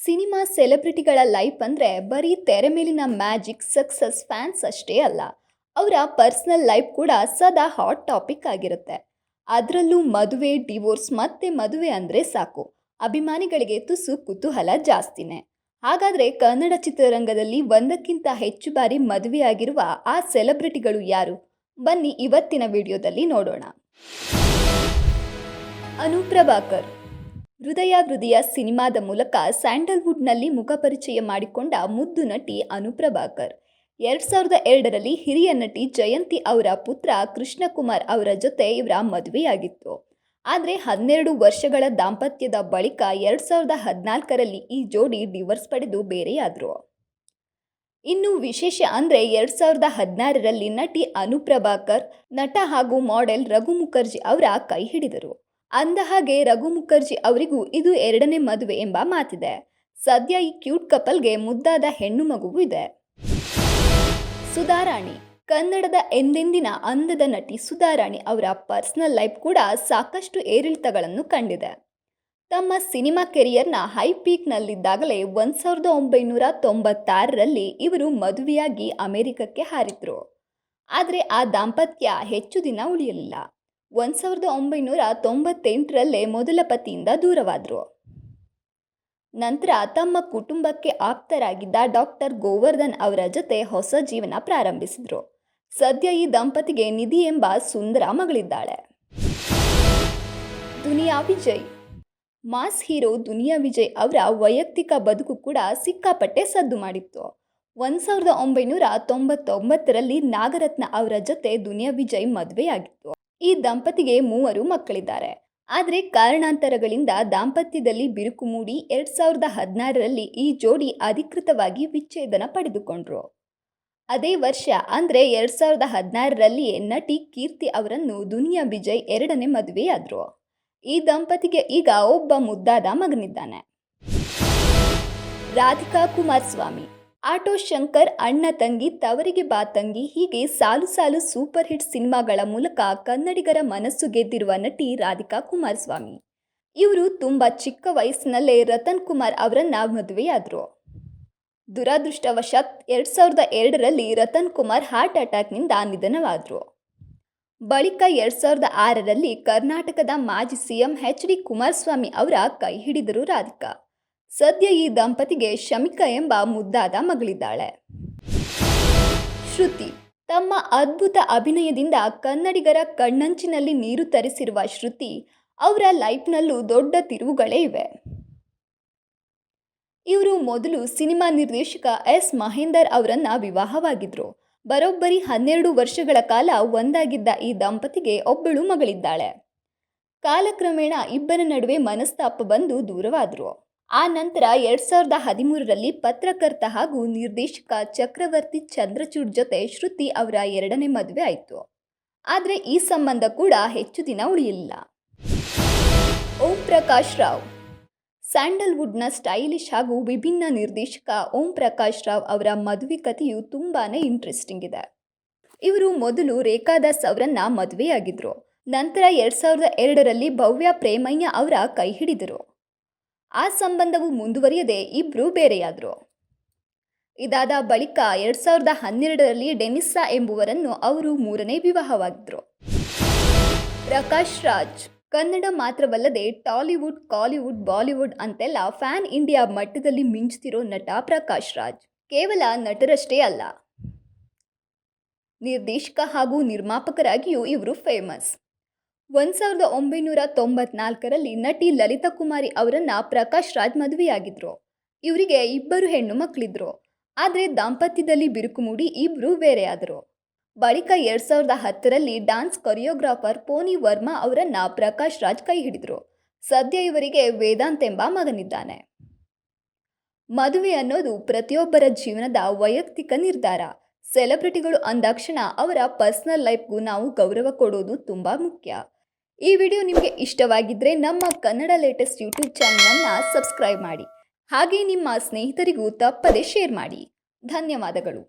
Cinema ಸೆಲೆಬ್ರಿಟಿಗಳ life ಅಂದರೆ ಬರೀ ತೆರೆ ಮೇಲಿನ ಮ್ಯಾಜಿಕ್ ಸಕ್ಸಸ್ ಫ್ಯಾನ್ಸ್ ಅಷ್ಟೇ ಅಲ್ಲ, ಅವರ ಪರ್ಸ್ನಲ್ ಲೈಫ್ ಕೂಡ ಸದಾ ಹಾಟ್ ಟಾಪಿಕ್ ಆಗಿರುತ್ತೆ. ಅದರಲ್ಲೂ ಮದುವೆ, ಡಿವೋರ್ಸ್ ಮತ್ತೆ ಮದುವೆ ಅಂದರೆ ಸಾಕು, ಅಭಿಮಾನಿಗಳಿಗೆ ತುಸು ಕುತೂಹಲ ಜಾಸ್ತಿನೇ. ಹಾಗಾದರೆ ಕನ್ನಡ ಚಿತ್ರರಂಗದಲ್ಲಿ ಒಂದಕ್ಕಿಂತ ಹೆಚ್ಚು ಬಾರಿ ಮದುವೆಯಾಗಿರುವ ಆ ಸೆಲೆಬ್ರಿಟಿಗಳು ಯಾರು? ಬನ್ನಿ ಇವತ್ತಿನ ವಿಡಿಯೋದಲ್ಲಿ ನೋಡೋಣ. ಅನು ಪ್ರಭಾಕರ್ ಹೃದಯ ಸಿನಿಮಾದ ಮೂಲಕ ಸ್ಯಾಂಡಲ್ವುಡ್ನಲ್ಲಿ ಮುಖಪರಿಚಯ ಮಾಡಿಕೊಂಡ ಮುದ್ದು ನಟಿ ಅನು ಪ್ರಭಾಕರ್ 2002ರಲ್ಲಿ ಹಿರಿಯ ನಟಿ ಜಯಂತಿ ಅವರ ಪುತ್ರ ಕೃಷ್ಣಕುಮಾರ್ ಅವರ ಜೊತೆ ಇವರ ಮದುವೆಯಾಗಿತ್ತು. ಆದರೆ 12 ವರ್ಷಗಳ ದಾಂಪತ್ಯದ ಬಳಿಕ 2014ರಲ್ಲಿ ಈ ಜೋಡಿ ಡಿವೋರ್ಸ್ ಪಡೆದು ಬೇರೆಯಾದರು. ಇನ್ನು ವಿಶೇಷ ಅಂದರೆ 2016ರಲ್ಲಿ ನಟಿ ಅನು ಪ್ರಭಾಕರ್ ನಟ ಹಾಗೂ ಮಾಡೆಲ್ ರಘು ಮುಖರ್ಜಿ ಅವರ ಕೈ ಹಿಡಿದರು. ಅಂದಹಾಗೆ ರಘು ಮುಖರ್ಜಿ ಅವರಿಗೂ ಇದು ಎರಡನೇ ಮದುವೆ ಎಂಬ ಮಾತಿದೆ. ಸದ್ಯ ಈ ಕ್ಯೂಟ್ ಕಪಲ್ಗೆ ಮುದ್ದಾದ ಹೆಣ್ಣು ಮಗುವೂ ಇದೆ. ಸುಧಾರಾಣಿ ಕನ್ನಡದ ಎಂದೆಂದಿನ ಅಂದದ ನಟಿ ಸುಧಾರಾಣಿ ಅವರ ಪರ್ಸನಲ್ ಲೈಫ್ ಕೂಡ ಸಾಕಷ್ಟು ಏರಿಳಿತಗಳನ್ನು ಕಂಡಿದೆ. ತಮ್ಮ ಸಿನಿಮಾ ಕೆರಿಯರ್ನ ಹೈ ಪೀಕ್ನಲ್ಲಿದ್ದಾಗಲೇ 1996ರಲ್ಲಿ ಇವರು ಮದುವೆಯಾಗಿ ಅಮೆರಿಕಕ್ಕೆ ಹಾರಿದ್ರು. ಆದರೆ ಆ ದಾಂಪತ್ಯ ಹೆಚ್ಚು ದಿನ ಉಳಿಯಲಿಲ್ಲ. 1998ರಲ್ಲೇ ಮೊದಲ ಪತಿಯಿಂದ ದೂರವಾದರು. ನಂತರ ತಮ್ಮ ಕುಟುಂಬಕ್ಕೆ ಆಪ್ತರಾಗಿದ್ದ ಡಾಕ್ಟರ್ ಗೋವರ್ಧನ್ ಅವರ ಜೊತೆ ಹೊಸ ಜೀವನ ಪ್ರಾರಂಭಿಸಿದರು. ಸದ್ಯ ಈ ದಂಪತಿಗೆ ನಿಧಿ ಎಂಬ ಸುಂದರ ಮಗಳಿದ್ದಾಳೆ. ದುನಿಯಾ ವಿಜಯ್ ಮಾಸ್ ಹೀರೋ ದುನಿಯಾ ವಿಜಯ್ ಅವರ ವೈಯಕ್ತಿಕ ಬದುಕು ಕೂಡ ಸಿಕ್ಕಾಪಟ್ಟೆ ಸದ್ದು ಮಾಡಿತ್ತು. 1999ರಲ್ಲಿ ನಾಗರತ್ನ ಅವರ ಜೊತೆ ದುನಿಯಾ ವಿಜಯ್ ಮದುವೆಯಾಗಿತ್ತು. ಈ ದಂಪತಿಗೆ 3 ಮಕ್ಕಳಿದ್ದಾರೆ. ಆದರೆ ಕಾರಣಾಂತರಗಳಿಂದ ದಾಂಪತ್ಯದಲ್ಲಿ ಬಿರುಕು ಮೂಡಿ 2016ರಲ್ಲಿ ಈ ಜೋಡಿ ಅಧಿಕೃತವಾಗಿ ವಿಚ್ಛೇದನ ಪಡೆದುಕೊಂಡ್ರು. ಅದೇ ವರ್ಷ ಅಂದರೆ 2016ರಲ್ಲಿಯೇ ನಟಿ ಕೀರ್ತಿ ಅವರನ್ನು ದುನಿಯಾ ವಿಜಯ್ ಎರಡನೇ ಮದುವೆಯಾದರು. ಈ ದಂಪತಿಗೆ ಈಗ ಒಬ್ಬ ಮುದ್ದಾದ ಮಗನಿದ್ದಾನೆ. ರಾಧಿಕಾ ಕುಮಾರಸ್ವಾಮಿ ಆಟೋ ಶಂಕರ್, ಅಣ್ಣ ತಂಗಿ, ತವರಿಗೆ ಬಾ ತಂಗಿ ಹೀಗೆ ಸಾಲು ಸಾಲು ಸೂಪರ್ ಹಿಟ್ ಸಿನಿಮಾಗಳ ಮೂಲಕ ಕನ್ನಡಿಗರ ಮನಸ್ಸು ಗೆದ್ದಿರುವ ನಟಿ ರಾಧಿಕಾ ಕುಮಾರಸ್ವಾಮಿ. ಇವರು ತುಂಬ ಚಿಕ್ಕ ವಯಸ್ಸಿನಲ್ಲೇ ರತನ್ ಕುಮಾರ್ ಅವರನ್ನ ಮದುವೆಯಾದರು. ದುರದೃಷ್ಟವಶಾತ್ 2002ರಲ್ಲಿ ರತನ್ ಕುಮಾರ್ ಹಾರ್ಟ್ ಅಟ್ಯಾಕ್ನಿಂದ ನಿಧನವಾದರು. ಬಳಿಕ 2006ರಲ್ಲಿ ಕರ್ನಾಟಕದ ಮಾಜಿ ಸಿಎಂ ಎಚ್.ಡಿ. ಕುಮಾರಸ್ವಾಮಿ ಅವರ ಕೈ ಹಿಡಿದರು ರಾಧಿಕಾ. ಸದ್ಯ ಈ ದಂಪತಿಗೆ ಶಮಿಕಾ ಎಂಬ ಮುದ್ದಾದ ಮಗಳಿದ್ದಾಳೆ. ಶ್ರುತಿ ತಮ್ಮ ಅದ್ಭುತ ಅಭಿನಯದಿಂದ ಕನ್ನಡಿಗರ ಕಣ್ಣಂಚಿನಲ್ಲಿ ನೀರು ತರಿಸಿರುವ ಶ್ರುತಿ ಅವರ ಲೈಫ್ನಲ್ಲೂ ದೊಡ್ಡ ತಿರುವುಗಳೇ ಇವೆ. ಇವರು ಮೊದಲು ಸಿನಿಮಾ ನಿರ್ದೇಶಕ ಎಸ್ ಮಹೇಂದರ್ ಅವರನ್ನ ವಿವಾಹವಾಗಿದ್ರು. ಬರೋಬ್ಬರಿ 12 ವರ್ಷಗಳ ಕಾಲ ಒಂದಾಗಿದ್ದ ಈ ದಂಪತಿಗೆ ಒಬ್ಬಳು ಮಗಳಿದ್ದಾಳೆ. ಕಾಲಕ್ರಮೇಣ ಇಬ್ಬರ ನಡುವೆ ಮನಸ್ತಾಪ ಬಂದು ದೂರವಾದರು. ಆ ನಂತರ 2013ರಲ್ಲಿ ಪತ್ರಕರ್ತ ಹಾಗೂ ನಿರ್ದೇಶಕ ಚಕ್ರವರ್ತಿ ಚಂದ್ರಚೂಡ್ ಜೊತೆ ಶ್ರುತಿ ಅವರ ಎರಡನೇ ಮದುವೆ ಆಯಿತು. ಆದರೆ ಈ ಸಂಬಂಧ ಕೂಡ ಹೆಚ್ಚು ದಿನ ಉಳಿಯಲಿಲ್ಲ. ಓಂ ಪ್ರಕಾಶ್ ರಾವ್ ಸ್ಯಾಂಡಲ್ವುಡ್ನ ಸ್ಟೈಲಿಶ್ ಹಾಗೂ ವಿಭಿನ್ನ ನಿರ್ದೇಶಕ ಓಂ ಪ್ರಕಾಶ್ ರಾವ್ ಅವರ ಮದುವೆ ಕಥೆಯು ತುಂಬಾನೇ ಇಂಟ್ರೆಸ್ಟಿಂಗ್ ಇದೆ. ಇವರು ಮೊದಲು ರೇಖಾ ದಾಸ್ ಅವರನ್ನ ಮದುವೆಯಾಗಿದ್ರು. ನಂತರ 2002ರಲ್ಲಿ ಭವ್ಯ ಪ್ರೇಮಯ್ಯ ಅವರ ಕೈ ಹಿಡಿದರು. ಆ ಸಂಬಂಧವು ಮುಂದುವರಿಯದೆ ಇಬ್ಬರು ಬೇರೆಯಾದರು. ಇದಾದ ಬಳಿಕ 2012ರಲ್ಲಿ ಡೆನಿಸ್ಸಾ ಎಂಬುವರನ್ನು ಅವರು 3ನೇ ವಿವಾಹವಾಗಿದ್ದರು. ಪ್ರಕಾಶ್ ರಾಜ್ ಕನ್ನಡ ಮಾತ್ರವಲ್ಲದೆ ಟಾಲಿವುಡ್, ಕಾಲಿವುಡ್, ಬಾಲಿವುಡ್ ಅಂತೆಲ್ಲ ಫ್ಯಾನ್ ಇಂಡಿಯಾ ಮಟ್ಟದಲ್ಲಿ ಮಿಂಚುತ್ತಿರೋ ನಟ ಪ್ರಕಾಶ್ ರಾಜ್ ಕೇವಲ ನಟರಷ್ಟೇ ಅಲ್ಲ, ನಿರ್ದೇಶಕ ಹಾಗೂ ನಿರ್ಮಾಪಕರಾಗಿಯೂ ಇವರು ಫೇಮಸ್. 1994ರಲ್ಲಿ ನಟಿ ಲಲಿತಾ ಕುಮಾರಿ ಅವರನ್ನ ಪ್ರಕಾಶ್ ರಾಜ್ ಮದುವೆಯಾಗಿದ್ರು. ಇವರಿಗೆ 2 ಹೆಣ್ಣು ಮಕ್ಕಳಿದ್ರು. ಆದರೆ ದಾಂಪತ್ಯದಲ್ಲಿ ಬಿರುಕು ಮೂಡಿ ಇಬ್ಬರು ಬೇರೆಯಾದರು. ಬಳಿಕ 2010ರಲ್ಲಿ ಡ್ಯಾನ್ಸ್ ಕೊರಿಯೋಗ್ರಾಫರ್ ಪೋನಿ ವರ್ಮಾ ಅವರನ್ನ ಪ್ರಕಾಶ್ ರಾಜ್ ಕೈ ಹಿಡಿದ್ರು. ಸದ್ಯ ಇವರಿಗೆ ವೇದಾಂತ್ ಎಂಬ ಮಗನಿದ್ದಾನೆ. ಮದುವೆ ಅನ್ನೋದು ಪ್ರತಿಯೊಬ್ಬರ ಜೀವನದ ವೈಯಕ್ತಿಕ ನಿರ್ಧಾರ. ಸೆಲೆಬ್ರಿಟಿಗಳು ಅಂದಾಕ್ಷಣ ಅವರ ಪರ್ಸನಲ್ ಲೈಫ್ಗೂ ನಾವು ಗೌರವ ಕೊಡೋದು ತುಂಬ ಮುಖ್ಯ. ಈ ವಿಡಿಯೋ ನಿಮಗೆ ಇಷ್ಟವಾಗಿದ್ದರೆ ನಮ್ಮ ಕನ್ನಡ ಲೇಟೆಸ್ಟ್ ಯೂಟ್ಯೂಬ್ ಚಾನಲನ್ನು ಸಬ್ಸ್ಕ್ರೈಬ್ ಮಾಡಿ. ಹಾಗೆ ನಿಮ್ಮ ಸ್ನೇಹಿತರಿಗೂ ತಪ್ಪದೆ ಶೇರ್ ಮಾಡಿ. ಧನ್ಯವಾದಗಳು.